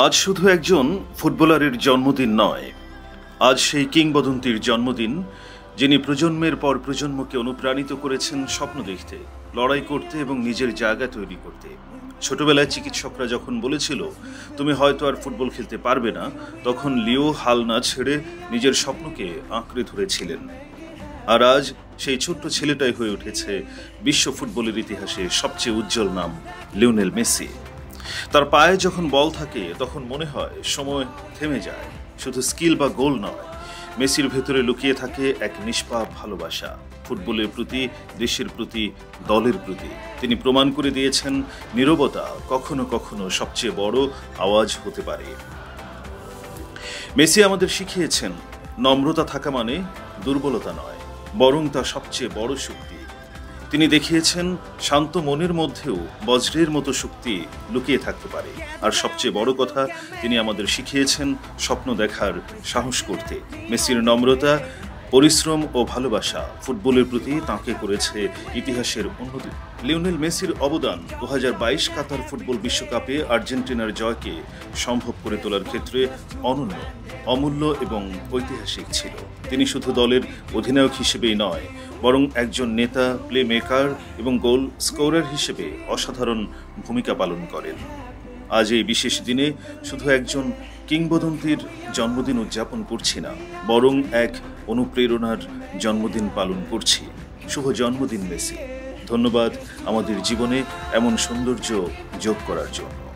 আজ শুধু একজন ফুটবলারের জন্মদিন নয়, আজ সেই কিংবদন্তির জন্মদিন যিনি প্রজন্মের পর প্রজন্মকে অনুপ্রাণিত করেছেন স্বপ্ন দেখতে, লড়াই করতে এবং নিজের জায়গা তৈরি করতে। ছোটবেলায় চিকিৎসকরা যখন বলেছিল তুমি হয়তো আর ফুটবল খেলতে পারবে না, তখন লিও হাল না ছেড়ে নিজের স্বপ্নকে আঁকড়ে ধরেছিলেন। আর আজ সেই ছোট্ট ছেলেটাই হয়ে উঠেছে বিশ্ব ফুটবলের ইতিহাসে সবচেয়ে উজ্জ্বল নাম, লিওনেল মেসি। তার পায়ে যখন বল থাকে তখন মনে হয় সময় থেমে যায়। শুধু স্কিল বা গোল নয়, মেসির ভেতরে লুকিয়ে থাকে এক নিষ্পাপ ভালোবাসা, ফুটবলের প্রতি, দেশের প্রতি, দলের প্রতি। তিনি প্রমাণ করে দিয়েছেন নীরবতা কখনো কখনো সবচেয়ে বড় আওয়াজ হতে পারে। মেসি আমাদের শিখিয়েছেন নম্রতা থাকা মানে দুর্বলতা নয়, বরং তা সবচেয়ে বড় শক্তি। তিনি দেখিয়েছেন শান্ত মনের মধ্যেও বজ্রের মতো শক্তি লুকিয়ে থাকতে পারে। আর সবচেয়ে বড় কথা, তিনি আমাদের শিখিয়েছেন স্বপ্ন দেখার সাহস করতে। মেসির নম্রতা, পরিশ্রম ও ভালোবাসা ফুটবলের প্রতি তাঁকে করেছে ইতিহাসের অন্যদিন। লিওনেল মেসির অবদান 2022 কাতার ফুটবল বিশ্বকাপে আর্জেন্টিনার জয়কে সম্ভব করে তোলার ক্ষেত্রে অনন্য, অমূল্য এবং ঐতিহাসিক ছিল। তিনি শুধু দলের অধিনায়ক হিসেবেই নয়, বরং একজন নেতা, প্লে মেকার এবং গোল স্কোরার হিসেবে অসাধারণ ভূমিকা পালন করেন। আজ এই বিশেষ দিনে শুধু একজন কিংবদন্তির জন্মদিন উদযাপন করছি না, বরং এক অনুপ্রেরণার জন্মদিন পালন করছি। শুভ জন্মদিন মেসি। ধন্যবাদ আমাদের জীবনে এমন সৌন্দর্য যোগ করার জন্য।